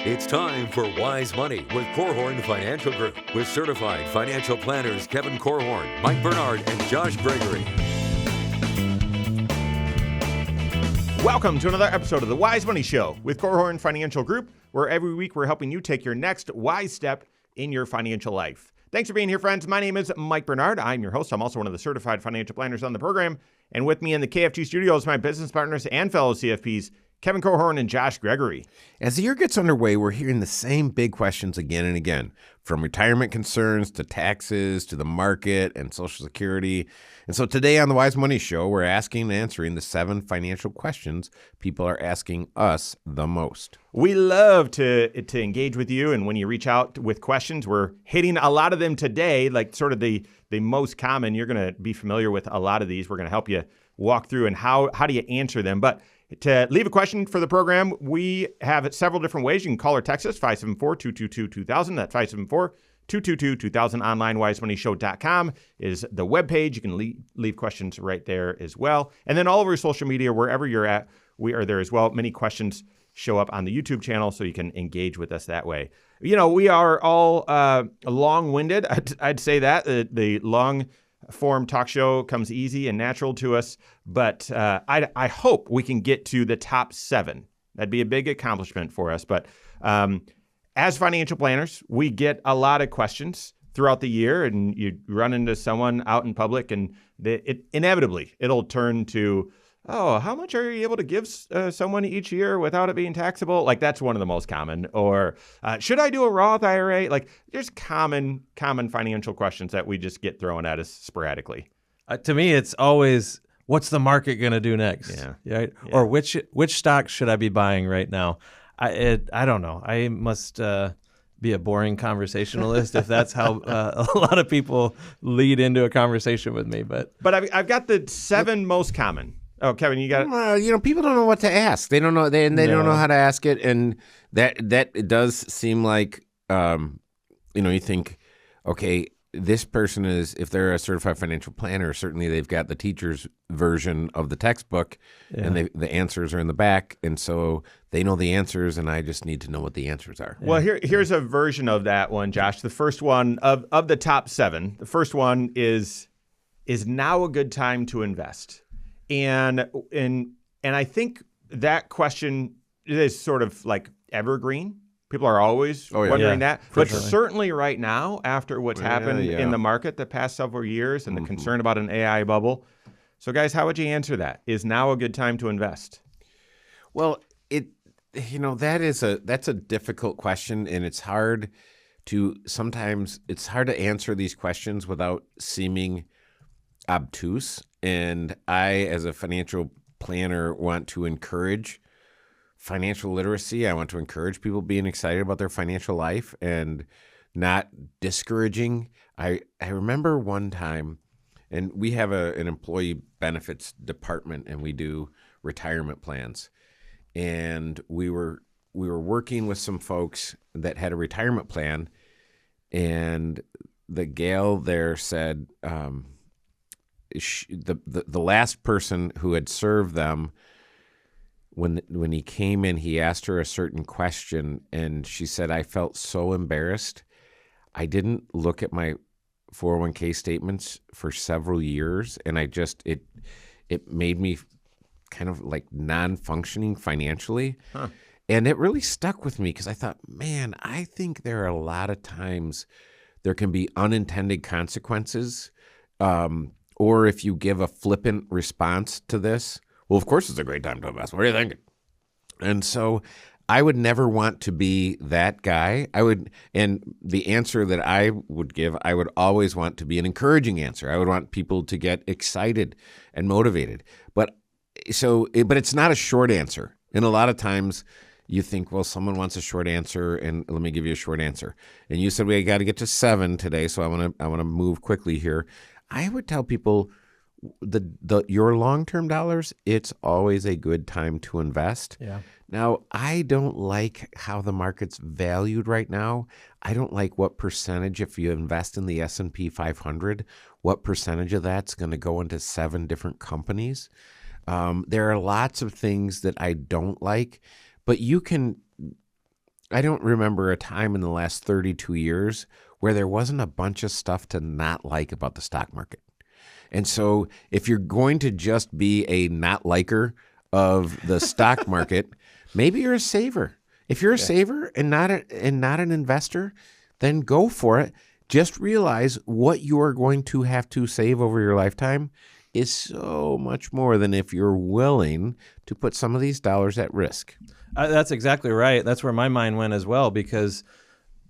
It's time for Wise Money with Korhorn Financial Group with certified financial planners Kevin Korhorn, Mike Bernard, and Josh Gregory. Welcome to another episode of the Wise Money Show with Korhorn Financial Group, where every week we're helping you take your next wise step in your financial life. Thanks for being here, friends. My name is Mike Bernard. I'm your host. I'm also one of the certified financial planners on the program. And with me in the KFG studios, my business partners and fellow CFPs, Kevin Korhorn and Josh Gregory. As the year gets underway, we're hearing the same big questions again and again, from retirement concerns to taxes to the market and Social Security. And so today on the Wise Money Show, we're asking and answering the 7 financial questions people are asking us the most. We love to engage with you, and when you reach out with questions, we're hitting a lot of them today, like sort of the most common. You're going to be familiar with a lot of these. We're going to help you walk through and how do you answer them. But to leave a question for the program, we have several different ways. You can call or text us, 574-222-2000. That's 574-222-2000. Online, wisemoneyshow.com is the webpage. You can leave questions right there as well. And then all over social media, wherever you're at, we are there as well. Many questions show up on the YouTube channel, so you can engage with us that way. You know, we are all long-winded. I'd say that. The long-form talk show comes easy and natural to us, but I hope we can get to the top 7. That'd be a big accomplishment for us. But as financial planners, we get a lot of questions throughout the year, and you run into someone out in public, and inevitably it'll turn to, oh, how much are you able to give someone each year without it being taxable? Like, that's one of the most common. Or should I do a Roth IRA? Like, there's common financial questions that we just get thrown at us sporadically. To me, it's always, what's the market going to do next? Yeah. Right? Yeah. Or which stock should I be buying right now? I don't know. I must be a boring conversationalist if that's how a lot of people lead into a conversation with me. But I've got the 7 most common. Oh, Kevin, you got it? People don't know what to ask. They don't know. They don't know how to ask it, and that it does seem like, you think, okay, this person is, if they're a certified financial planner, certainly they've got the teacher's version of the textbook, and the answers are in the back, and so they know the answers, and I just need to know what the answers are. Well, here's a version of that one, Josh. The first one of the top 7. The first one is now a good time to invest? And I think that question is sort of like evergreen. People are always wondering that. But certainly right now, after what's happened in the market the past several years and the concern about an AI bubble. So, guys, how would you answer that? Is now a good time to invest? Well, that's a difficult question, and it's hard to answer these questions without seeming obtuse. And I, as a financial planner, want to encourage financial literacy. I want to encourage people being excited about their financial life and not discouraging. I remember one time, and we have an employee benefits department, and we do retirement plans. And we were working with some folks that had a retirement plan, and the gal there said, the last person who had served them, when he came in, he asked her a certain question, and she said, I felt so embarrassed. I didn't look at my 401k statements for several years, and it made me kind of like non-functioning financially. Huh. And it really stuck with me because I thought, man, I think there are a lot of times there can be unintended consequences. Or if you give a flippant response to this, well, of course it's a great time to invest. What are you thinking? And so I would never want to be that guy. And the answer that I would give, I would always want to be an encouraging answer. I would want people to get excited and motivated. But it's not a short answer. And a lot of times you think, well, someone wants a short answer, and let me give you a short answer. And you said we got to get to 7 today, so I want to move quickly here. I would tell people your long-term dollars, it's always a good time to invest. Yeah. Now, I don't like how the market's valued right now. I don't like what percentage, if you invest in the S&P 500, what percentage of that's going to go into 7 different companies. There are lots of things that I don't like, but you can I don't remember a time in the last 32 years where there wasn't a bunch of stuff to not like about the stock market. And so if you're going to just be a not liker of the stock market, maybe you're a saver. If you're a saver and not an investor, then go for it. Just realize what you are going to have to save over your lifetime is so much more than if you're willing to put some of these dollars at risk. That's exactly right. That's where my mind went as well, because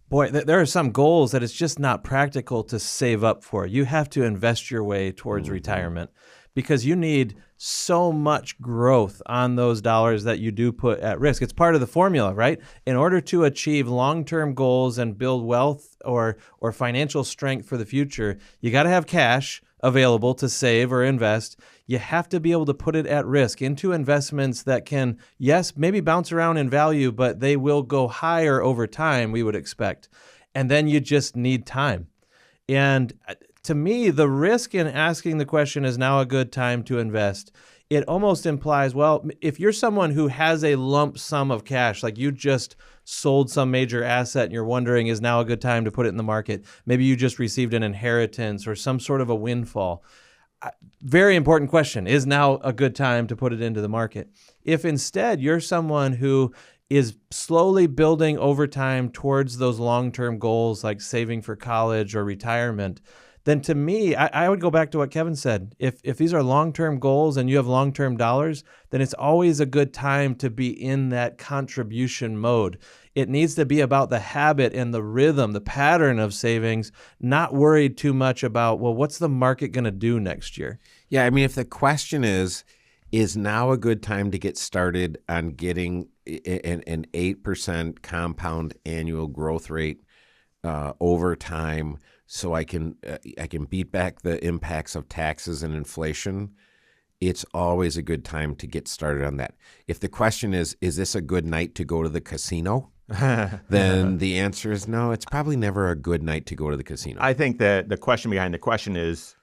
boy, there are some goals that it's just not practical to save up for. You have to invest your way towards retirement, because you need so much growth on those dollars that you do put at risk. It's part of the formula, right? In order to achieve long-term goals and build wealth or financial strength for the future, you got to have cash available to save or invest. You have to be able to put it at risk into investments that can, yes, maybe bounce around in value, but they will go higher over time, we would expect. And then you just need time. And to me, the risk in asking the question, is now a good time to invest? It almost implies, well, if you're someone who has a lump sum of cash, like you just sold some major asset and you're wondering, is now a good time to put it in the market? Maybe you just received an inheritance or some sort of a windfall. Very important question. Is now a good time to put it into the market? If instead you're someone who is slowly building over time towards those long-term goals like saving for college or retirement, then to me, I would go back to what Kevin said. If these are long-term goals and you have long-term dollars, then it's always a good time to be in that contribution mode. It needs to be about the habit and the rhythm, the pattern of savings, not worried too much about, well, what's the market going to do next year? Yeah, I mean, if the question is now a good time to get started on getting an 8% compound annual growth rate over time, so I can beat back the impacts of taxes and inflation, it's always a good time to get started on that. If the question is this a good night to go to the casino? Then the answer is no, it's probably never a good night to go to the casino. I think that the question behind the question is,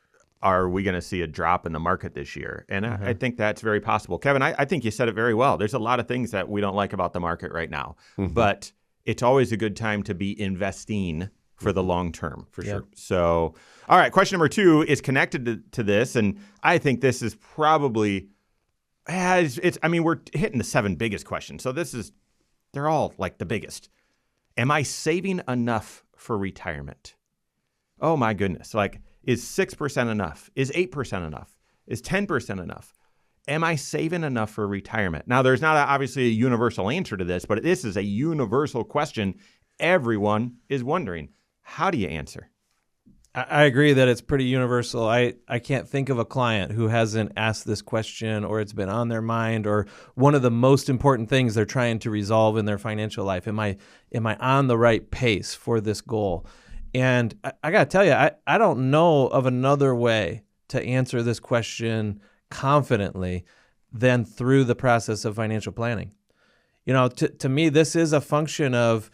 are we going to see a drop in the market this year? And I think that's very possible. Kevin, I think you said it very well. There's a lot of things that we don't like about the market right now, but it's always a good time to be investing for the long term, for sure. So, all right, question number 2 is connected to this, and I think this is probably, we're hitting the 7 biggest questions. So they're all like the biggest. Am I saving enough for retirement? Oh my goodness. Like, is 6% enough? Is 8% enough? Is 10% enough? Am I saving enough for retirement? Now, there's not obviously a universal answer to this, but this is a universal question everyone is wondering. How do you answer? I agree that it's pretty universal. I can't think of a client who hasn't asked this question, or it's been on their mind, or one of the most important things they're trying to resolve in their financial life. Am I on the right pace for this goal? And I got to tell you, I don't know of another way to answer this question confidently than through the process of financial planning. You know, to me, this is a function of,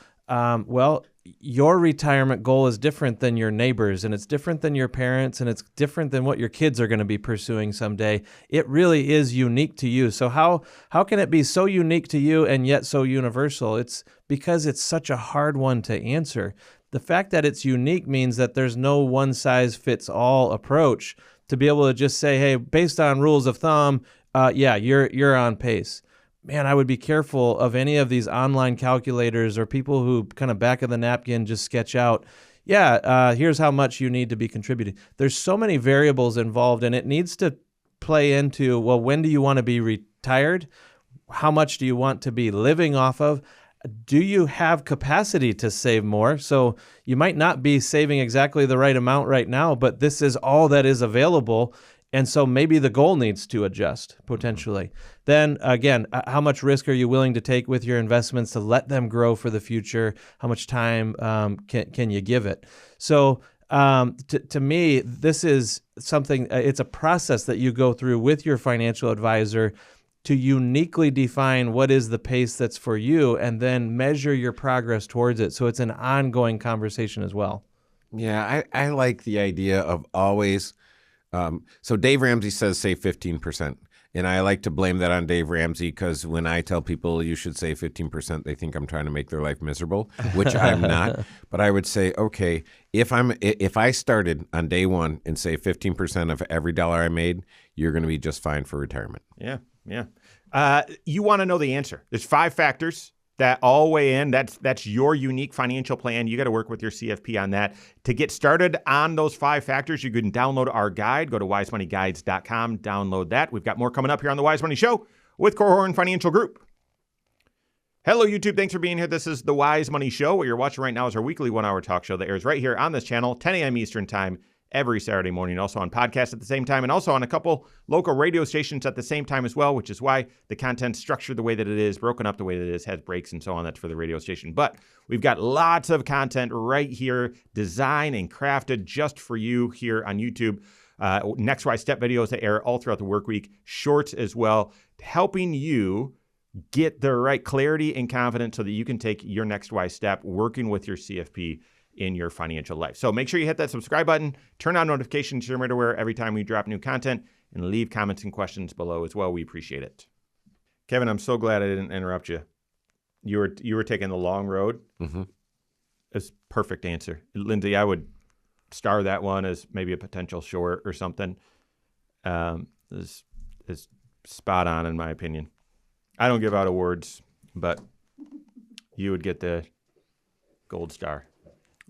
your retirement goal is different than your neighbors, and it's different than your parents, and it's different than what your kids are going to be pursuing someday. It really is unique to you. So how can it be so unique to you and yet so universal? It's because it's such a hard one to answer. The fact that it's unique means that there's no one-size-fits-all approach to be able to just say, hey, based on rules of thumb, you're on pace. Man, I would be careful of any of these online calculators or people who kind of back of the napkin just sketch out, here's how much you need to be contributing. There's so many variables involved, and it needs to play into, well, when do you want to be retired? How much do you want to be living off of? Do you have capacity to save more? So you might not be saving exactly the right amount right now, but this is all that is available. And so maybe the goal needs to adjust potentially. Then again, how much risk are you willing to take with your investments to let them grow for the future? How much time can you give it? So to me, this is something, it's a process that you go through with your financial advisor to uniquely define what is the pace that's for you and then measure your progress towards it. So it's an ongoing conversation as well. Yeah, I like the idea of always. So Dave Ramsey says save 15%. And I like to blame that on Dave Ramsey because when I tell people you should say 15%, they think I'm trying to make their life miserable, which I'm not. But I would say, okay, if I started on day one and say 15% of every dollar I made, you're going to be just fine for retirement. Yeah, yeah. You want to know the answer. There's 5 factors that all weigh in. That's your unique financial plan. You got to work with your CFP on that. To get started on those 5 factors, you can download our guide. Go to wisemoneyguides.com, download that. We've got more coming up here on The Wise Money Show with Korhorn Financial Group. Hello, YouTube. Thanks for being here. This is The Wise Money Show. What you're watching right now is our weekly 1-hour talk show that airs right here on this channel, 10 a.m. Eastern Time, every Saturday morning, also on podcast at the same time, and also on a couple local radio stations at the same time as well, which is why the content's structured the way that it is, broken up the way that it is, has breaks and so on. That's for the radio station. But we've got lots of content right here, designed and crafted just for you here on YouTube. Next Wise Step videos that air all throughout the work week, shorts as well, helping you get the right clarity and confidence so that you can take your next wise step working with your CFP in your financial life. So make sure you hit that subscribe button, turn on notifications so you're aware every time we drop new content, and leave comments and questions below as well. We appreciate it. Kevin, I'm so glad I didn't interrupt you. You were taking the long road. Mm-hmm. It's perfect answer. Lindsay, I would star that one as maybe a potential short or something. Is spot on in my opinion. I don't give out awards, but you would get the gold star.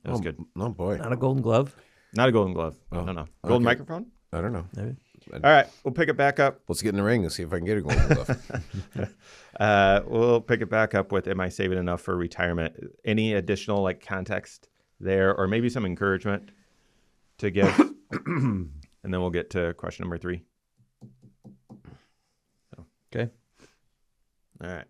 That was good. Oh, boy. Not a Golden Glove? Not a golden glove. Oh, No. Golden okay. microphone? I don't know. Maybe. All right. We'll pick it back up. Let's get in the ring and see if I can get a golden glove. We'll pick it back up with, am I saving enough for retirement? Any additional context there or maybe some encouragement to give? And then we'll get to question number 3. Okay. All right.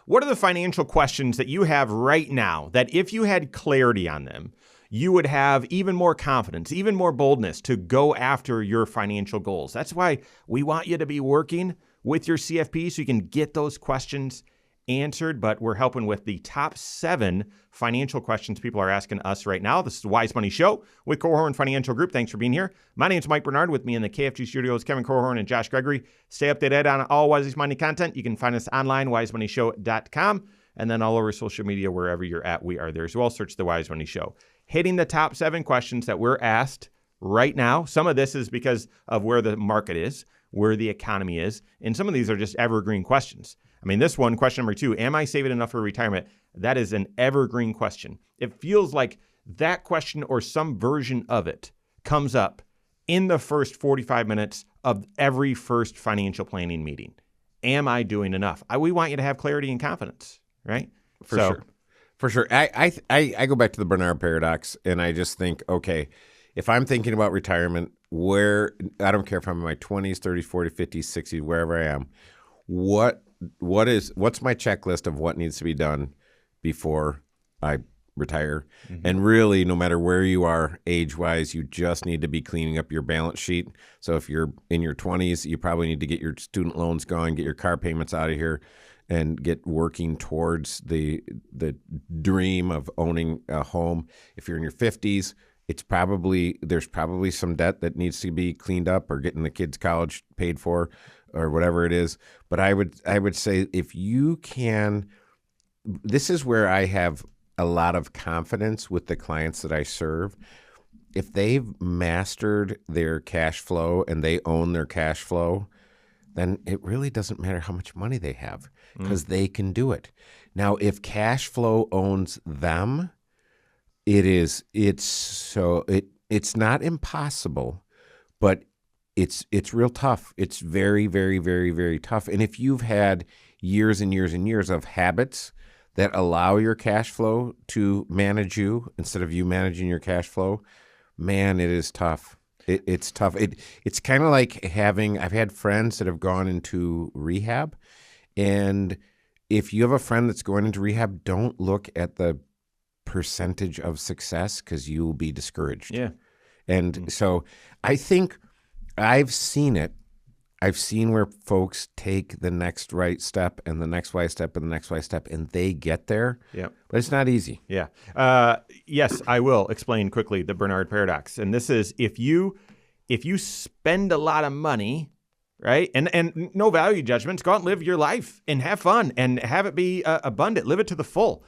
What are the financial questions that you have right now that if you had clarity on them, you would have even more confidence, even more boldness to go after your financial goals? That's why we want you to be working with your CFP so you can get those questions answered, but we're helping with the top 7 financial questions people are asking us right now. This is the Wise Money Show with Korhorn Financial Group. Thanks for being here. My name is Mike Bernard. With me in the KFG studios, Kevin Korhorn and Josh Gregory. Stay updated on all Wise Money content. You can find us online, wisemoneyshow.com, and then all over social media, wherever you're at, we are there as well. Search the Wise Money Show. Hitting the top 7 questions that we're asked right now. Some of this is because of where the market is, where the economy is, and some of these are just evergreen questions. I mean, this one, question number 2, am I saving enough for retirement? That is an evergreen question. It feels like that question or some version of it comes up in the first 45 minutes of every first financial planning meeting. Am I doing enough? We want you to have clarity and confidence, right? For sure. I go back to the Bernard paradox, and I just think, okay, if I'm thinking about retirement, I don't care if I'm in my 20s, 30s, 40s, 50s, 60s, wherever I am, what's my checklist of what needs to be done before I retire? Mm-hmm. And really, no matter where you are age-wise, you just need to be cleaning up your balance sheet. So if you're in your 20s, you probably need to get your student loans going, get your car payments out of here, and get working towards the dream of owning a home. If you're in your 50s, there's probably some debt that needs to be cleaned up or getting the kids' college paid for or whatever it is. But I would say if you can, this is where I have a lot of confidence with the clients that I serve. If they've mastered their cash flow and they own their cash flow, then it really doesn't matter how much money they have because they can do it. Now, if cash flow owns them, it's not impossible, but it's real tough. It's very, very, very, very tough. And if you've had years and years and years of habits that allow your cash flow to manage you instead of you managing your cash flow, man, it is tough. It's tough. It's kind of like I've had friends that have gone into rehab, and if you have a friend that's going into rehab, don't look at the percentage of success because you'll be discouraged. Yeah. And so I think I've seen it. I've seen where folks take the next right step and the next right step and the next right step, and they get there. Yeah. But it's not easy. Yeah. Yes, I will explain quickly the Bernard paradox. And this is if you if you spend a lot of money, right, and no value judgments, go out and live your life and have fun and have it be abundant, live it to the full.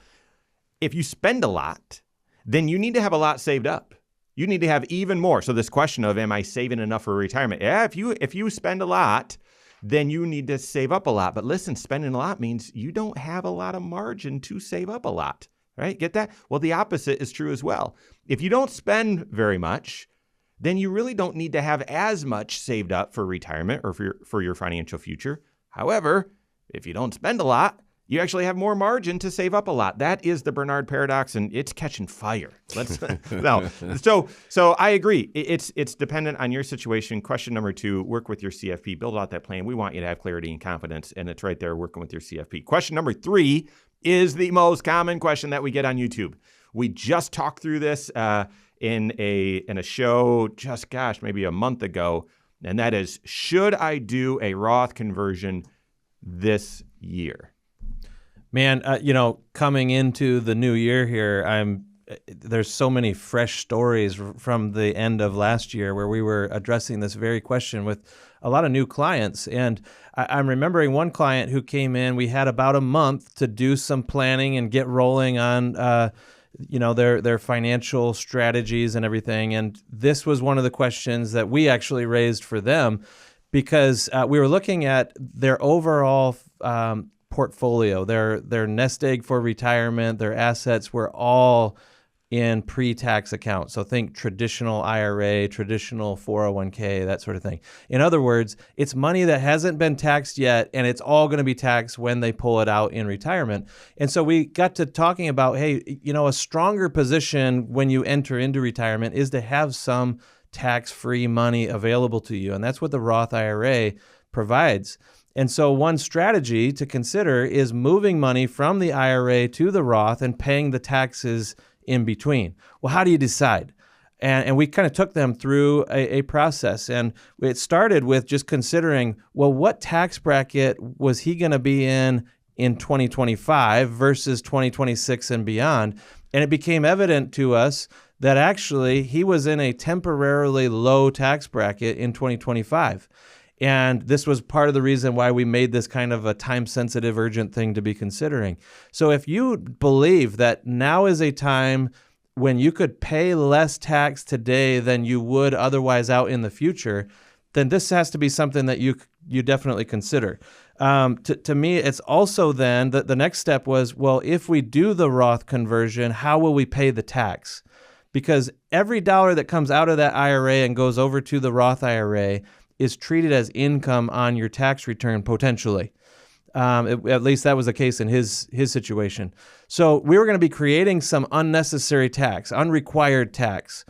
If you spend a lot, then you need to have a lot saved up. You need to have even more. So this question of, am I saving enough for retirement? Yeah, if you spend a lot, then you need to save up a lot. But listen, spending a lot means you don't have a lot of margin to save up a lot, right? Get that? Well, the opposite is true as well. If you don't spend very much, then you really don't need to have as much saved up for retirement or for your financial future. However, if you don't spend a lot, you actually have more margin to save up a lot. That is the Bernard paradox, and it's catching fire. So I agree. It's dependent on your situation. Question number 2, work with your CFP. Build out that plan. We want you to have clarity and confidence, and it's right there working with your CFP. Question number 3 is the most common question that we get on YouTube. We just talked through this in a show just, maybe a month ago, and that is, should I do a Roth conversion this year? Man, coming into the new year here, there's so many fresh stories from the end of last year where we were addressing this very question with a lot of new clients. And I'm remembering one client who came in. We had about a month to do some planning and get rolling on their financial strategies and everything. And this was one of the questions that we actually raised for them, because we were looking at their overall portfolio, their nest egg for retirement, their assets were all in pre-tax accounts. So think traditional IRA, traditional 401k, that sort of thing. In other words, it's money that hasn't been taxed yet, and it's all going to be taxed when they pull it out in retirement. And so we got to talking about, hey, a stronger position when you enter into retirement is to have some tax-free money available to you. And that's what the Roth IRA provides. And so one strategy to consider is moving money from the IRA to the Roth and paying the taxes in between. Well, how do you decide? And we kind of took them through a process. And it started with just considering, well, what tax bracket was he going to be in 2025 versus 2026 and beyond? And it became evident to us that actually he was in a temporarily low tax bracket in 2025. And this was part of the reason why we made this kind of a time-sensitive, urgent thing to be considering. So if you believe that now is a time when you could pay less tax today than you would otherwise out in the future, then this has to be something that you definitely consider. To me, it's also then that the next step was, well, if we do the Roth conversion, how will we pay the tax? Because every dollar that comes out of that IRA and goes over to the Roth IRA is treated as income on your tax return potentially. At least that was the case in his situation. So we were going to be creating some unnecessary tax, unrequired tax.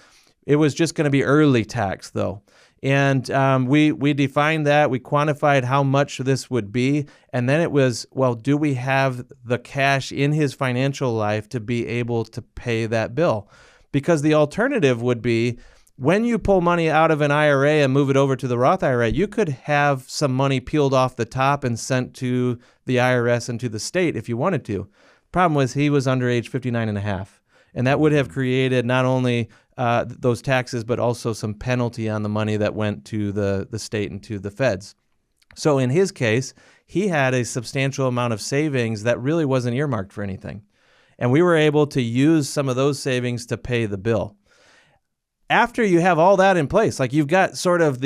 It was just going to be early tax though. And we defined that, we quantified how much this would be, and then it was, well, do we have the cash in his financial life to be able to pay that bill? Because the alternative would be, when you pull money out of an IRA and move it over to the Roth IRA, you could have some money peeled off the top and sent to the IRS and to the state if you wanted to. Problem was he was under age 59 and a half. And that would have created not only those taxes, but also some penalty on the money that went to the state and to the feds. So in his case, he had a substantial amount of savings that really wasn't earmarked for anything. And we were able to use some of those savings to pay the bill. After you have all that in place, like you've got sort of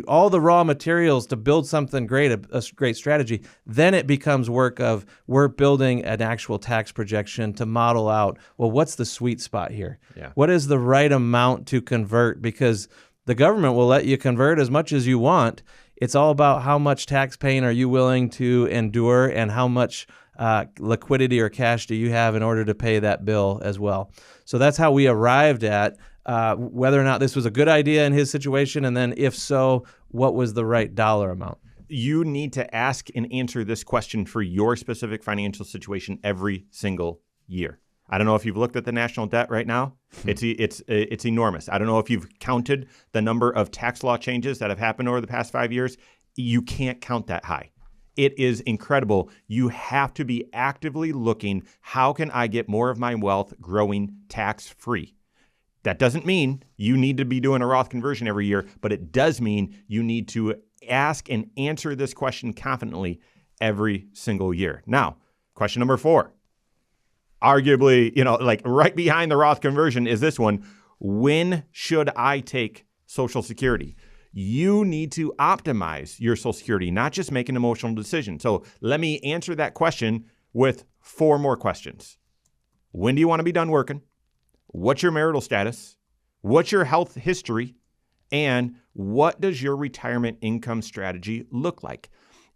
all the raw materials to build something great, a great strategy, then it becomes work of we're building an actual tax projection to model out, well, what's the sweet spot here? Yeah. What is the right amount to convert? Because the government will let you convert as much as you want. It's all about how much tax pain are you willing to endure and how much liquidity or cash do you have in order to pay that bill as well. So that's how we arrived at whether or not this was a good idea in his situation, and then if so, what was the right dollar amount? You need to ask and answer this question for your specific financial situation every single year. I don't know if you've looked at the national debt right now. It's enormous. I don't know if you've counted the number of tax law changes that have happened over the past 5 years. You can't count that high. It is incredible. You have to be actively looking, how can I get more of my wealth growing tax-free? That doesn't mean you need to be doing a Roth conversion every year, but it does mean you need to ask and answer this question confidently every single year. Now, question number 4, arguably, like right behind the Roth conversion is this one. When should I take Social Security? You need to optimize your Social Security, not just make an emotional decision. So let me answer that question with 4 more questions. When do you want to be done working? What's your marital status? What's your health history? And what does your retirement income strategy look like?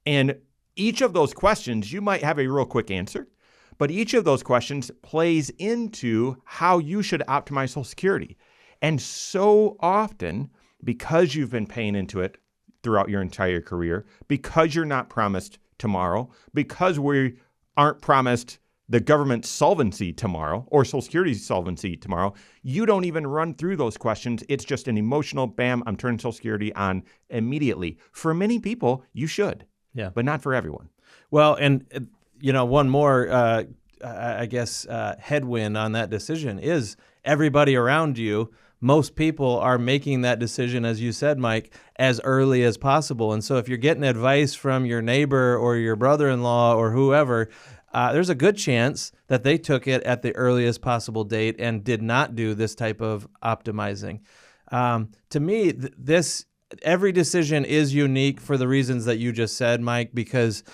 And each of those questions, you might have a real quick answer, but each of those questions plays into how you should optimize Social Security. And so often, because you've been paying into it throughout your entire career, because you're not promised tomorrow, because we aren't promised the government solvency tomorrow or Social Security solvency tomorrow, you don't even run through those questions. It's just an emotional, bam, I'm turning Social Security on immediately. For many people, you should, but not for everyone. Well, and one more, headwind on that decision is everybody around you. Most people are making that decision, as you said, Mike, as early as possible. And so if you're getting advice from your neighbor or your brother-in-law or whoever, there's a good chance that they took it at the earliest possible date and did not do this type of optimizing. To me, every decision is unique for the reasons that you just said, Mike, because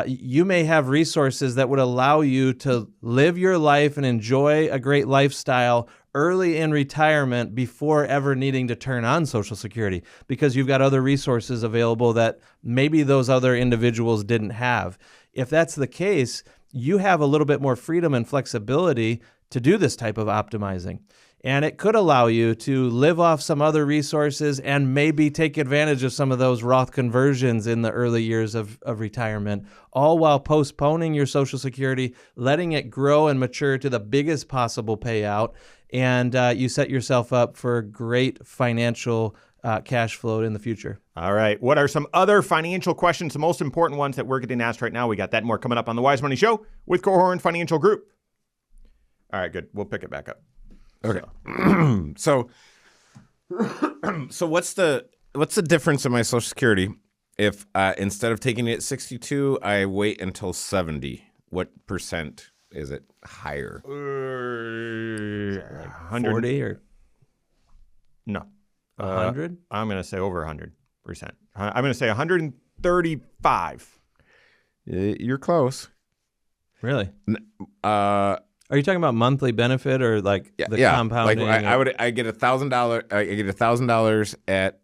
you may have resources that would allow you to live your life and enjoy a great lifestyle early in retirement before ever needing to turn on Social Security, because you've got other resources available that maybe those other individuals didn't have. If that's the case, you have a little bit more freedom and flexibility to do this type of optimizing. And it could allow you to live off some other resources and maybe take advantage of some of those Roth conversions in the early years of retirement, all while postponing your Social Security, letting it grow and mature to the biggest possible payout. And you set yourself up for great financial cash flow in the future. All right. What are some other financial questions, the most important ones that we're getting asked right now? We got that and more coming up on the Wise Money Show with Korhorn Financial Group. All right, good. We'll pick it back up. Okay. So what's the difference in my Social Security if instead of taking it at 62, I wait until 70? What percent is it higher? 40 or no, 100? I'm going to say over 100%. I'm going to say 135. You're close. Really? Are you talking about monthly benefit or like the compounding? Like I get $1,000. I get $1,000 at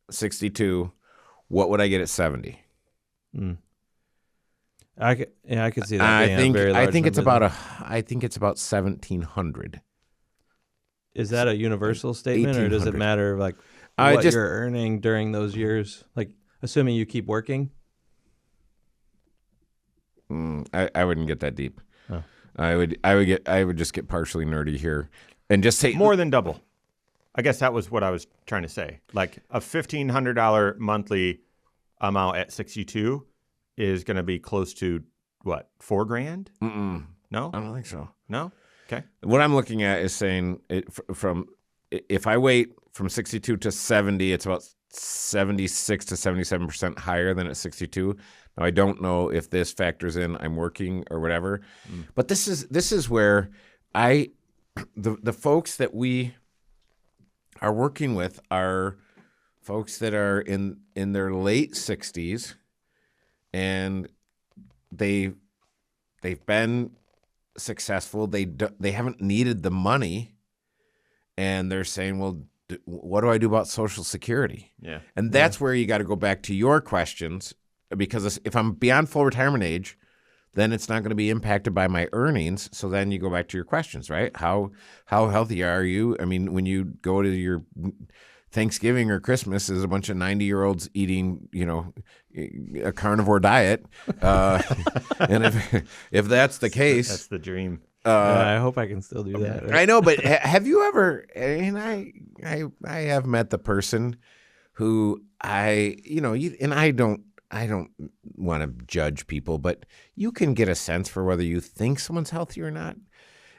62. What would I get at 70? I could see that. I think it's about 1,700. Is that a universal statement, or does it matter like what you're earning during those years? Like assuming you keep working. I wouldn't get that deep. Oh. I would just get partially nerdy here and just say more than double. I guess that was what I was trying to say. Like a $1,500 monthly amount at 62 is going to be close to what, $4,000? No, I don't think so. No. Okay. What I'm looking at is saying if I wait from 62 to 70, it's about 76 to 77% higher than at 62. Now I don't know if this factors in I'm working or whatever, but this is where the folks that we are working with are folks that are in their late 60s, and they've been successful. They haven't needed the money, and they're saying, well, what do I do about Social Security? Yeah. And that's where you got to go back to your questions, because if I'm beyond full retirement age, then it's not going to be impacted by my earnings. So then you go back to your questions, right? How healthy are you? I mean, when you go to your Thanksgiving or Christmas, is a bunch of 90-year-olds eating, a carnivore diet. And if that's the case, that's the dream. I hope I can still do that. I know, but have you ever? And I have met the person who I don't want to judge people, but you can get a sense for whether you think someone's healthy or not.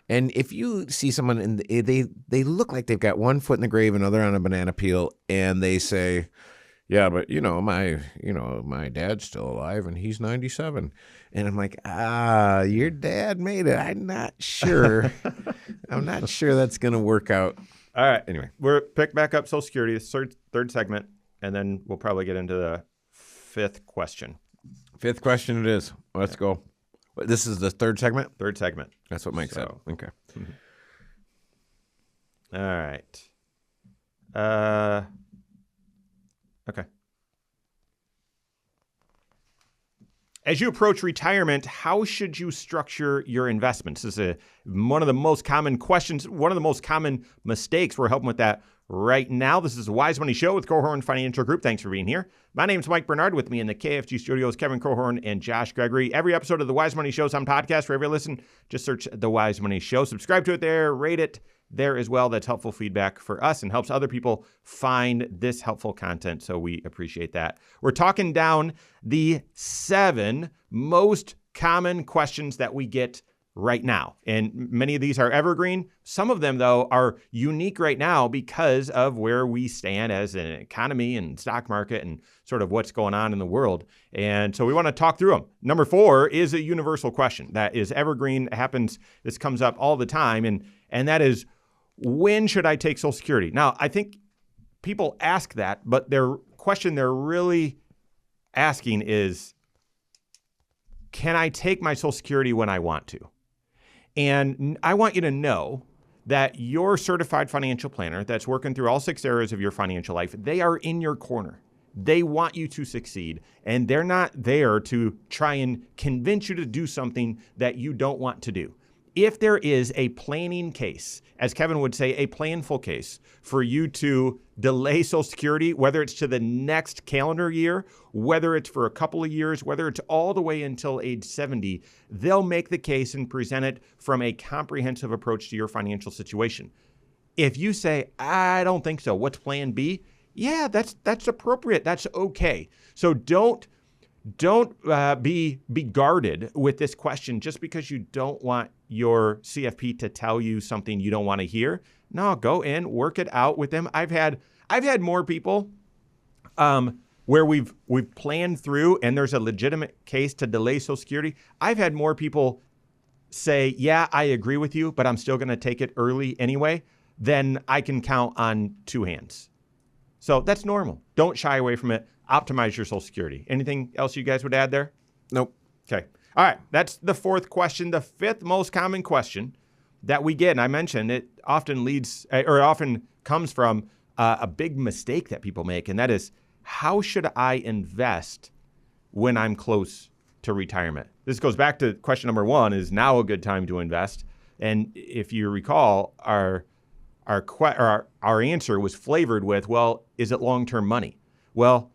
And if you see someone and they look like they've got one foot in the grave, another on a banana peel, and they say, "Yeah, but my dad's still alive and he's 97," and I'm like, your dad made it. I'm not sure. I'm not sure that's gonna work out. All right. Anyway, We're pick back up Social Security, third segment, and then we'll probably get into the fifth question. Fifth question it is. Let's go. This is the third segment? Third segment. That's what Mike said. Okay. All right. Okay. As you approach retirement, how should you structure your investments? This is one of the most common questions, one of the most common mistakes. We're helping with that right now. This is the Wise Money Show with Korhorn Financial Group. Thanks for being here. My name's Mike Bernard. With me in the KFG studios, Kevin Korhorn and Josh Gregory. Every episode of the Wise Money Show is on podcast. Wherever you listen, just search the Wise Money Show. Subscribe to it there. Rate it there as well. That's helpful feedback for us and helps other people find this helpful content. So we appreciate that. We're talking down the 7 most common questions that we get right now. And many of these are evergreen. Some of them, though, are unique right now because of where we stand as an economy and stock market and sort of what's going on in the world. And so we want to talk through them. Number 4 is a universal question that is evergreen. This comes up all the time. And that is, when should I take Social Security? Now, I think people ask that, but their question they're really asking is, can I take my Social Security when I want to? And I want you to know that your certified financial planner that's working through all 6 areas of your financial life, they are in your corner. They want you to succeed, and they're not there to try and convince you to do something that you don't want to do. If there is a planning case, as Kevin would say, a planful case for you to delay Social Security, whether it's to the next calendar year, whether it's for a couple of years, whether it's all the way until age 70, they'll make the case and present it from a comprehensive approach to your financial situation. If you say, I don't think so, what's plan B? Yeah, that's appropriate. That's okay. So don't be guarded with this question just because you don't want your CFP to tell you something you don't want to hear. No, go in, work it out with them. I've had more people where we've planned through and there's a legitimate case to delay Social Security. I've had more people say, yeah, I agree with you, but I'm still going to take it early anyway, than I can count on 2 hands. So that's normal. Don't shy away from it. Optimize your Social Security. Anything else you guys would add there? Nope. Okay. All right. That's the 4th question. The 5th most common question that we get, and I mentioned it often comes from a big mistake that people make, and that is, how should I invest when I'm close to retirement? This goes back to question number 1, is now a good time to invest? And if you recall, our answer was flavored with, well, is it long-term money? Well,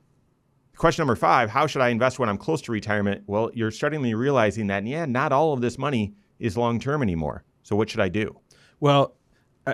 question number 5, how should I invest when I'm close to retirement? Well, you're startingly realizing that, not all of this money is long-term anymore. So what should I do? Well,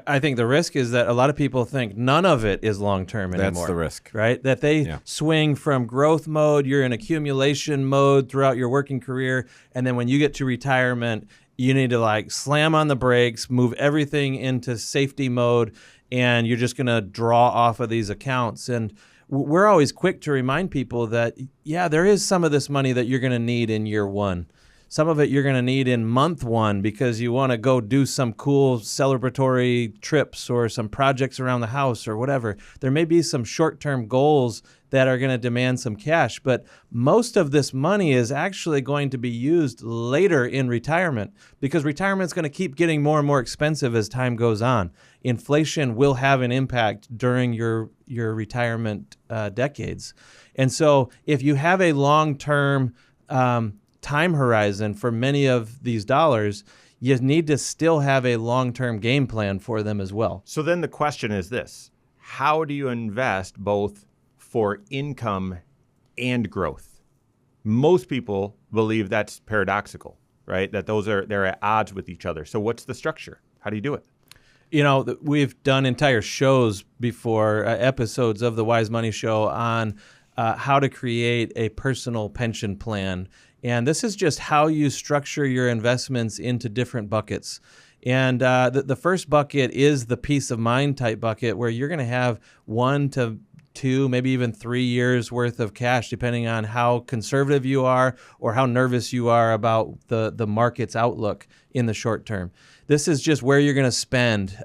I think the risk is that a lot of people think none of it is long-term anymore. That's the risk. Right? That they swing from growth mode, you're in accumulation mode throughout your working career, and then when you get to retirement, you need to slam on the brakes, move everything into safety mode, and you're just going to draw off of these accounts. And we're always quick to remind people that, there is some of this money that you're going to need in year 1. Some of it you're going to need in month 1 because you want to go do some cool celebratory trips or some projects around the house or whatever. There may be some short-term goals that are going to demand some cash, but most of this money is actually going to be used later in retirement because retirement is going to keep getting more and more expensive as time goes on. Inflation will have an impact during your retirement decades. And so if you have a long-term time horizon for many of these dollars, you need to still have a long-term game plan for them as well. So then the question is this: how do you invest both for income and growth? Most people believe that's paradoxical, right? That they're at odds with each other. So what's the structure? How do you do it? We've done entire shows before, episodes of the Wise Money Show on how to create a personal pension plan And this is just how you structure your investments into different buckets. And the first bucket is the peace of mind type bucket, where you're going to have 1 to 2, maybe even 3 years worth of cash, depending on how conservative you are or how nervous you are about the market's outlook in the short term. This is just where you're going to spend,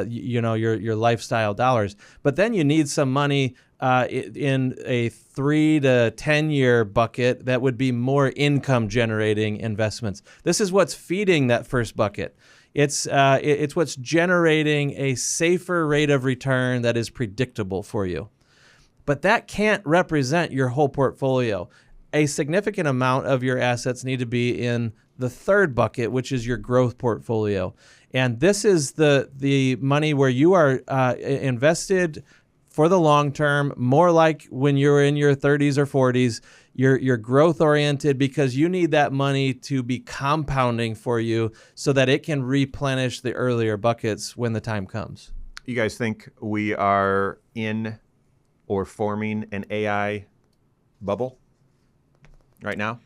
your lifestyle dollars. But then you need some money in a 3 to 10 year bucket that would be more income generating investments. This is what's feeding that first bucket. It's what's generating a safer rate of return that is predictable for you. But that can't represent your whole portfolio. A significant amount of your assets need to be in the third bucket, which is your growth portfolio. And this is the money where you are invested for the long term, more like when you're in your 30s or 40s. You're growth oriented because you need that money to be compounding for you so that it can replenish the earlier buckets when the time comes. You guys think we are in or forming an AI bubble right now?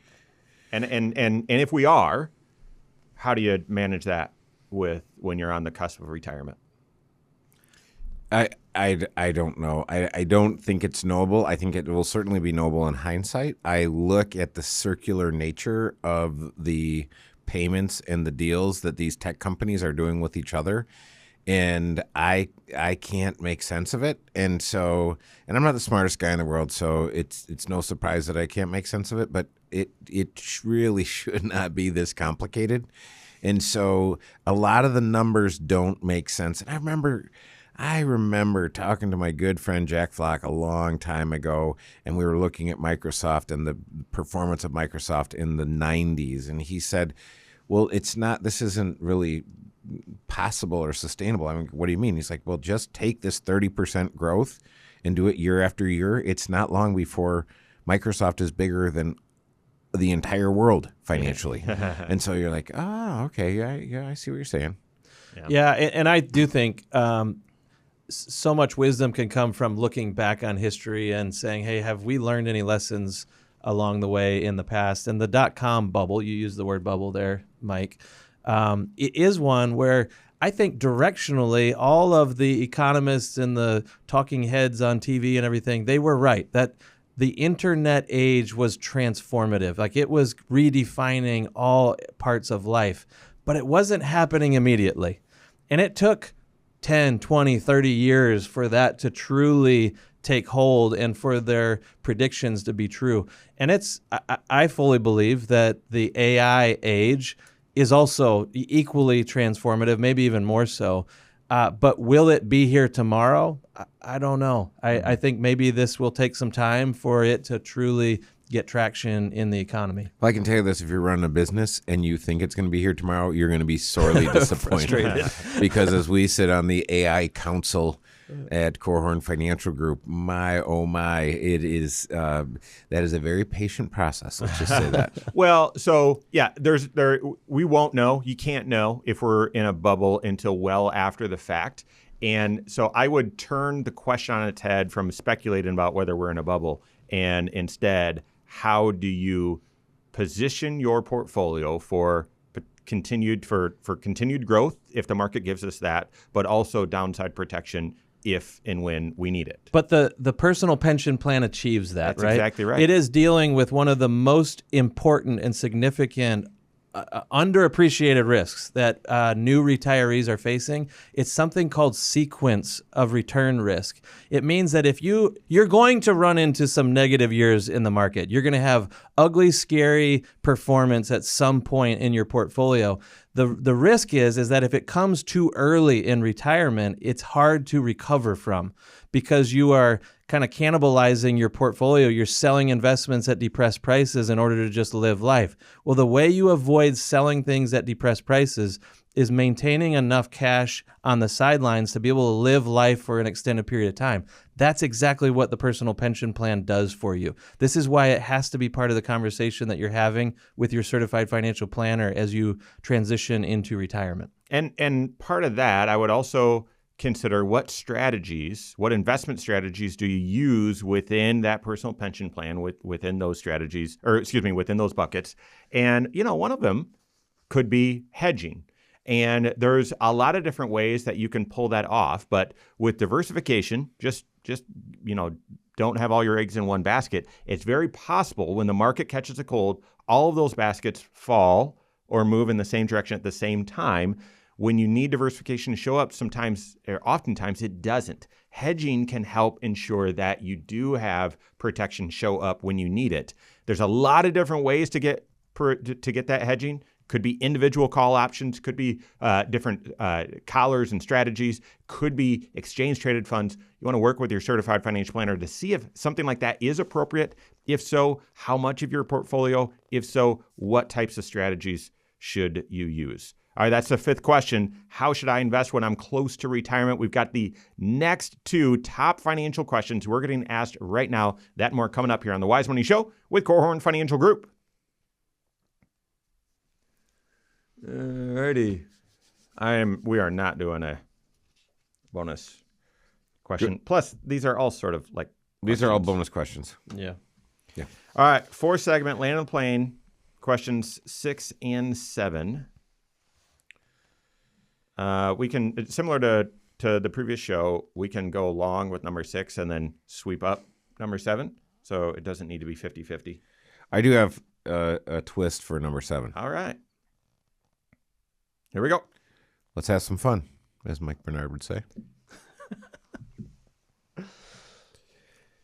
And if we are, how do you manage that when you're on the cusp of retirement? I don't know. I don't think it's knowable. I think it will certainly be knowable in hindsight. I look at the circular nature of the payments and the deals that these tech companies are doing with each other, and I can't make sense of it. And I'm not the smartest guy in the world, so it's no surprise that I can't make sense of it. But it really should not be this complicated. And so a lot of the numbers don't make sense. And I remember talking to my good friend Jack Flock a long time ago, and we were looking at Microsoft and the performance of Microsoft in the 90s. And he said, well, this isn't really possible or sustainable. I mean, what do you mean? He's like, well, just take this 30% growth and do it year after year. It's not long before Microsoft is bigger than the entire world financially. And so you're like, oh, okay. Yeah, I see what you're saying. Yeah, and I do think so much wisdom can come from looking back on history and saying, hey, have we learned any lessons along the way in the past? And the dot-com bubble, you used the word bubble there, Mike, it is one where I think directionally all of the economists and the talking heads on TV and everything, they were right that the internet age was transformative. Like, it was redefining all parts of life, but it wasn't happening immediately. And it took 10, 20, 30 years for that to truly take hold and for their predictions to be true. And I fully believe that the AI age is also equally transformative, maybe even more so. But will it be here tomorrow? I don't know. I think maybe this will take some time for it to truly get traction in the economy. Well, I can tell you this: if you're running a business and you think it's going to be here tomorrow, you're going to be sorely disappointed. Because as we sit on the AI Council at Korhorn Financial Group, my oh my, it is that is a very patient process. Let's just say that. Well, so yeah, we won't know. You can't know if we're in a bubble until well after the fact. And so I would turn the question on its head from speculating about whether we're in a bubble, and instead, how do you position your portfolio for continued growth if the market gives us that, but also downside protection if and when we need it? But the personal pension plan achieves that, That's right? Exactly right. It is dealing with one of the most important and significant underappreciated risks that new retirees are facing. It's something called sequence of return risk. It means that if you're going to run into some negative years in the market, you're going to have ugly, scary performance at some point in your portfolio. The risk is that if it comes too early in retirement, it's hard to recover from, because you are kind of cannibalizing your portfolio. You're selling investments at depressed prices in order to just live life. Well, the way you avoid selling things at depressed prices is maintaining enough cash on the sidelines to be able to live life for an extended period of time. That's exactly what the personal pension plan does for you. This is why it has to be part of the conversation that you're having with your certified financial planner as you transition into retirement. And part of that, I would also consider what investment strategies do you use within that personal pension plan within those strategies, within those buckets. And, one of them could be hedging. And there's a lot of different ways that you can pull that off. But with diversification, just don't have all your eggs in one basket. It's very possible when the market catches a cold, all of those baskets fall or move in the same direction at the same time. When you need diversification to show up, oftentimes it doesn't. Hedging can help ensure that you do have protection show up when you need it. There's a lot of different ways to get that hedging. Could be individual call options, could be different collars and strategies, could be exchange traded funds. You want to work with your certified financial planner to see if something like that is appropriate. If so, how much of your portfolio? If so, what types of strategies should you use? All right, that's the fifth question. How should I invest when I'm close to retirement? We've got the next two top financial questions we're getting asked right now. That and more coming up here on the Wise Money Show with Korhorn Financial Group. Alrighty. We are not doing a bonus question. Plus, these are all sort of like These are all bonus questions. Yeah. All right, 4th segment, land on the plane, questions 6 and 7. We can, similar to the previous show, we can go along with number 6 and then sweep up number 7. So it doesn't need to be 50-50. I do have a twist for number 7. All right. Here we go. Let's have some fun, as Mike Bernard would say.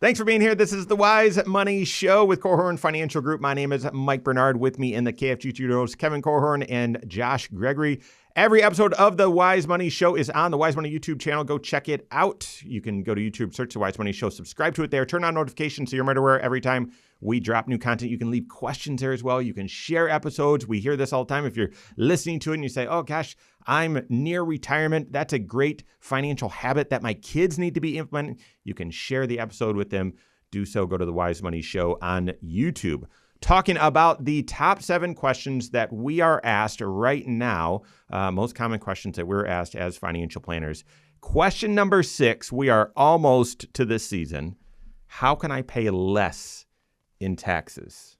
Thanks for being here. This is the Wise Money Show with Korhorn Financial Group. My name is Mike Bernard. With me in the KFG studios, Kevin Korhorn and Josh Gregory. Every episode of the Wise Money Show is on the Wise Money YouTube channel. Go check it out. You can go to YouTube, search the Wise Money Show, subscribe to it there, turn on notifications so you're right aware every time we drop new content. You can leave questions there as well. You can share episodes. We hear this all the time. If you're listening to it and you say, oh gosh, I'm near retirement, that's a great financial habit that my kids need to be implementing, you can share the episode with them. Do so. Go to the Wise Money Show on YouTube. Talking about the top 7 questions that we are asked right now, most common questions that we're asked as financial planners. Question number 6, we are almost to this season. How can I pay less in taxes?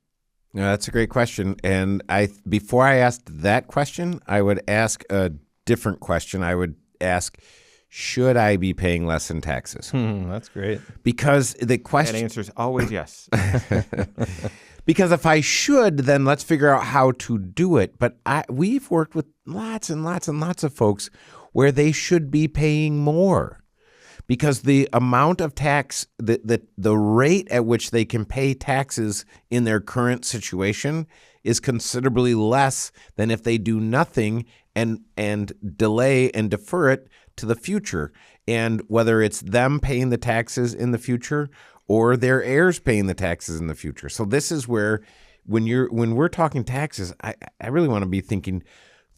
That's a great question. And before I asked that question, I would ask a different question. I would ask, should I be paying less in taxes? That's great. Because the question... That answer is always yes. Because if I should, then let's figure out how to do it. But we've worked with lots and lots and lots of folks where they should be paying more. Because the amount of tax, the rate at which they can pay taxes in their current situation is considerably less than if they do nothing and delay and defer it to the future. And whether it's them paying the taxes in the future or their heirs paying the taxes in the future. So this is where, when we're talking taxes, I really want to be thinking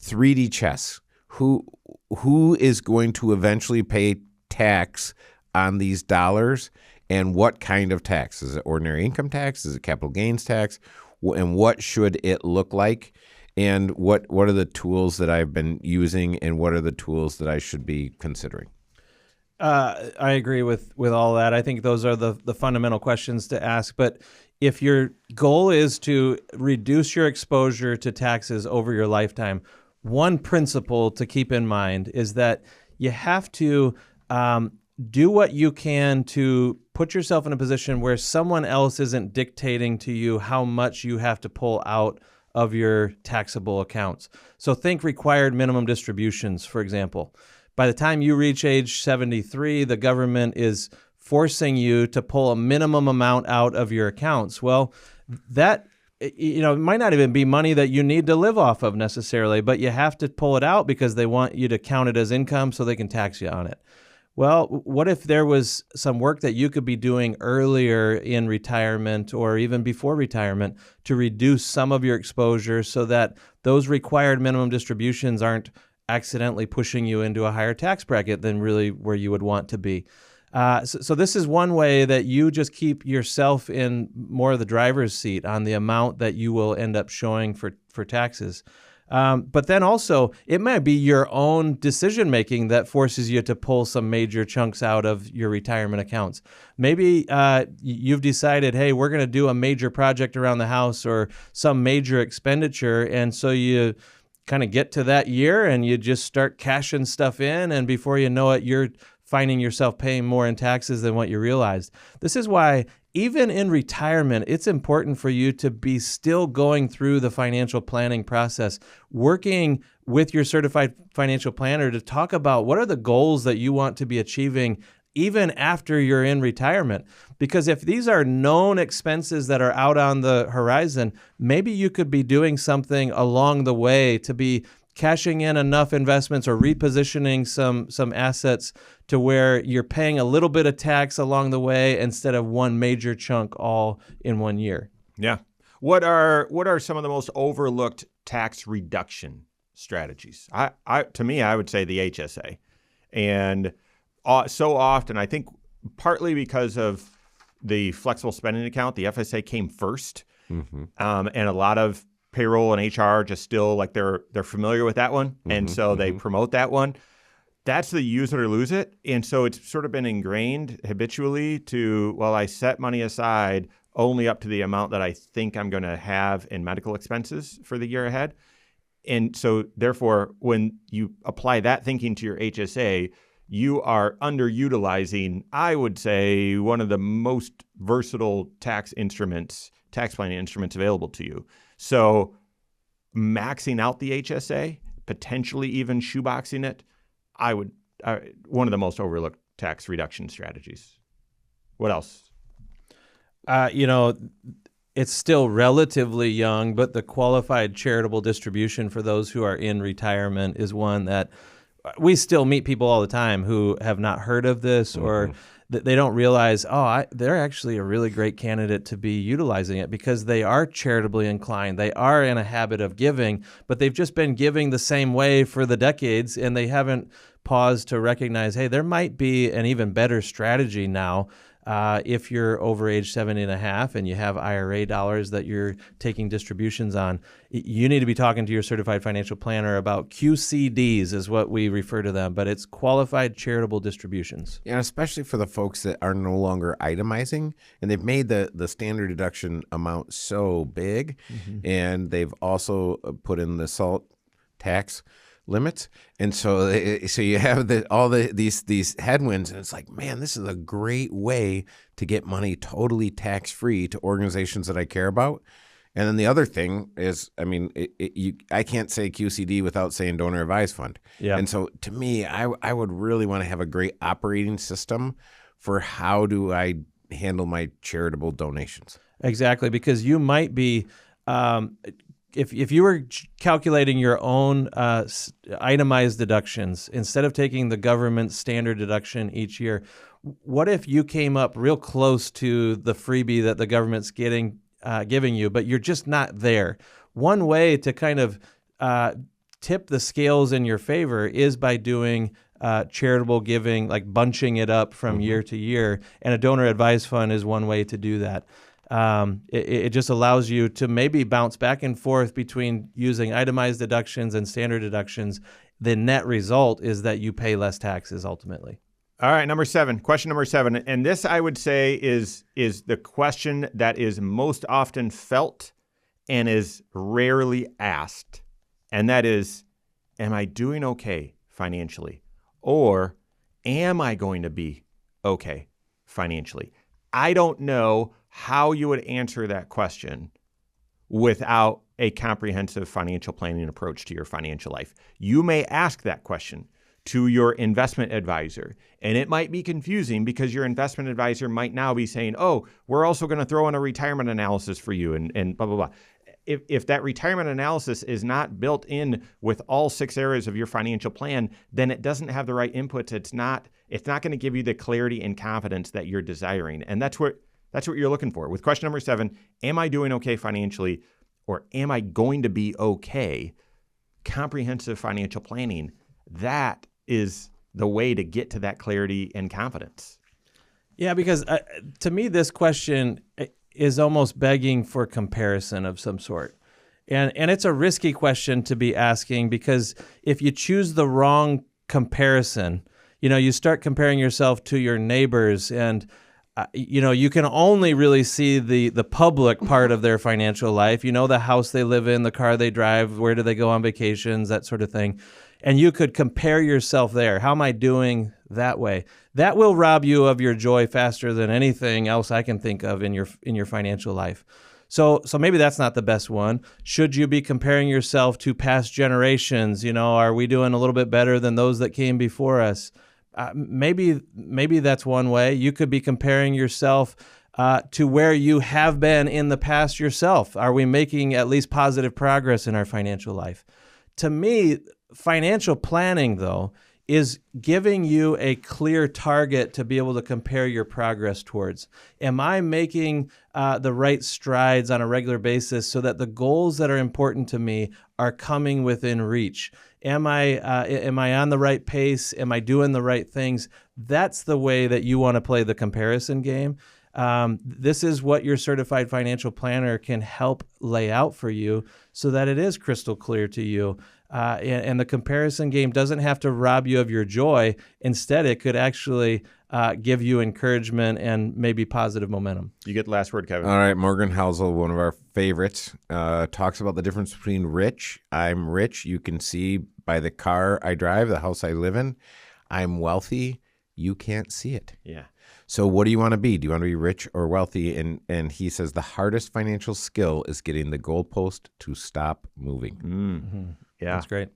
3D chess. Who is going to eventually pay tax on these dollars, and what kind of tax? Is it ordinary income tax? Is it capital gains tax? And what should it look like? And what are the tools that I've been using, and what are the tools that I should be considering? I agree with all that. I think those are the fundamental questions to ask. But if your goal is to reduce your exposure to taxes over your lifetime, one principle to keep in mind is that you have to do what you can to put yourself in a position where someone else isn't dictating to you how much you have to pull out of your taxable accounts. So think required minimum distributions, for example. By the time you reach age 73, the government is forcing you to pull a minimum amount out of your accounts. Well, that it might not even be money that you need to live off of necessarily, but you have to pull it out because they want you to count it as income so they can tax you on it. Well, what if there was some work that you could be doing earlier in retirement or even before retirement to reduce some of your exposure so that those required minimum distributions aren't accidentally pushing you into a higher tax bracket than really where you would want to be. So this is one way that you just keep yourself in more of the driver's seat on the amount that you will end up showing for taxes. But then also, it might be your own decision making that forces you to pull some major chunks out of your retirement accounts. Maybe you've decided, hey, we're going to do a major project around the house or some major expenditure. And so you kind of get to that year and you just start cashing stuff in. And before you know it, you're finding yourself paying more in taxes than what you realized. This is why even in retirement, it's important for you to be still going through the financial planning process, working with your certified financial planner to talk about what are the goals that you want to be achieving even after you're in retirement. Because if these are known expenses that are out on the horizon, maybe you could be doing something along the way to be cashing in enough investments or repositioning some assets to where you're paying a little bit of tax along the way instead of one major chunk all in one year. Yeah. What are some of the most overlooked tax reduction strategies? To me, I would say the HSA. And so often, I think partly because of the flexible spending account, the FSA came first. Mm-hmm. And a lot of payroll and HR just still like they're familiar with that one. Mm-hmm, and so they promote that one. That's the use it or lose it. And so it's sort of been ingrained habitually to, well, I set money aside only up to the amount that I think I'm going to have in medical expenses for the year ahead. And so therefore, when you apply that thinking to your HSA, you are underutilizing, I would say, one of the most versatile tax planning instruments available to you. So maxing out the HSA, potentially even shoeboxing it, one of the most overlooked tax reduction strategies. What else? It's still relatively young, but the qualified charitable distribution for those who are in retirement is one that we still meet people all the time who have not heard of this or they don't realize, they're actually a really great candidate to be utilizing it because they are charitably inclined. They are in a habit of giving, but they've just been giving the same way for the decades, and they haven't paused to recognize, hey, there might be an even better strategy now. If you're over age 70 and a half and you have IRA dollars that you're taking distributions on, you need to be talking to your certified financial planner about QCDs is what we refer to them, but it's qualified charitable distributions. Yeah, especially for the folks that are no longer itemizing, and they've made the standard deduction amount so big, and they've also put in the SALT tax limits, and so you have these headwinds, and it's like, man, this is a great way to get money totally tax free to organizations that I care about. And then the other thing is, I can't say QCD without saying donor advised fund. Yeah. And so to me, I would really want to have a great operating system for how do I handle my charitable donations. Exactly, because you might be. If you were calculating your own itemized deductions, instead of taking the government standard deduction each year, what if you came up real close to the freebie that the government's giving you, but you're just not there? One way to kind of tip the scales in your favor is by doing charitable giving, like bunching it up from year to year, and a donor advised fund is one way to do that. It just allows you to maybe bounce back and forth between using itemized deductions and standard deductions. The net result is that you pay less taxes ultimately. All right, question number 7. And this, I would say, is the question that is most often felt and is rarely asked. And that is, am I doing okay financially? Or am I going to be okay financially? I don't know how you would answer that question without a comprehensive financial planning approach to your financial life. You may ask that question to your investment advisor, and it might be confusing because your investment advisor might now be saying, oh, we're also going to throw in a retirement analysis for you and blah, blah, blah. If that retirement analysis is not built in with all 6 areas of your financial plan, then it doesn't have the right inputs. It's not going to give you the clarity and confidence that you're desiring. And that's what you're looking for. With question number 7, am I doing okay financially, or am I going to be okay? Comprehensive financial planning, that is the way to get to that clarity and confidence. Yeah, because to me, this question is almost begging for comparison of some sort. And it's a risky question to be asking, because if you choose the wrong comparison, you start comparing yourself to your neighbors, and you can only really see the public part of their financial life. The house they live in, the car they drive, where do they go on vacations, that sort of thing. And you could compare yourself there. How am I doing that way? That will rob you of your joy faster than anything else I can think of in your financial life. So maybe that's not the best one. Should you be comparing yourself to past generations? Are we doing a little bit better than those that came before us? Maybe that's one way. You could be comparing yourself to where you have been in the past yourself. Are we making at least positive progress in our financial life? To me, financial planning, though, is giving you a clear target to be able to compare your progress towards. Am I making the right strides on a regular basis so that the goals that are important to me are coming within reach? Am I on the right pace? Am I doing the right things? That's the way that you want to play the comparison game. This is what your certified financial planner can help lay out for you so that it is crystal clear to you. And the comparison game doesn't have to rob you of your joy. Instead, it could actually give you encouragement and maybe positive momentum. You get the last word, Kevin. All right, Morgan Housel, one of our favorites, talks about the difference between rich. I'm rich. You can see by the car I drive, the house I live in. I'm wealthy. You can't see it. Yeah. So what do you want to be? Do you want to be rich or wealthy? And he says the hardest financial skill is getting the goalpost to stop moving. Mm-hmm. Yeah. That's great.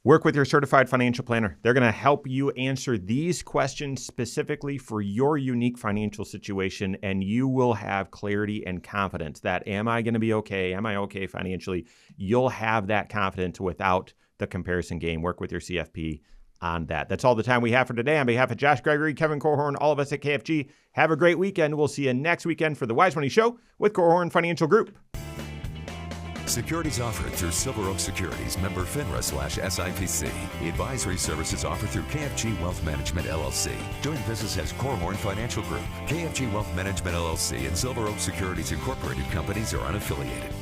Work with your certified financial planner. They're going to help you answer these questions specifically for your unique financial situation, and you will have clarity and confidence that, am I going to be okay? Am I okay financially? You'll have that confidence without the comparison game. Work with your CFP on that. That's all the time we have for today. On behalf of Josh Gregory, Kevin Korhorn, all of us at KFG, have a great weekend. We'll see you next weekend for the Wise Money Show with Korhorn Financial Group. Securities offered through Silver Oak Securities, member FINRA/SIPC. Advisory services offered through KFG Wealth Management, LLC. Doing business as Korhorn Financial Group. KFG Wealth Management, LLC and Silver Oak Securities Incorporated companies are unaffiliated.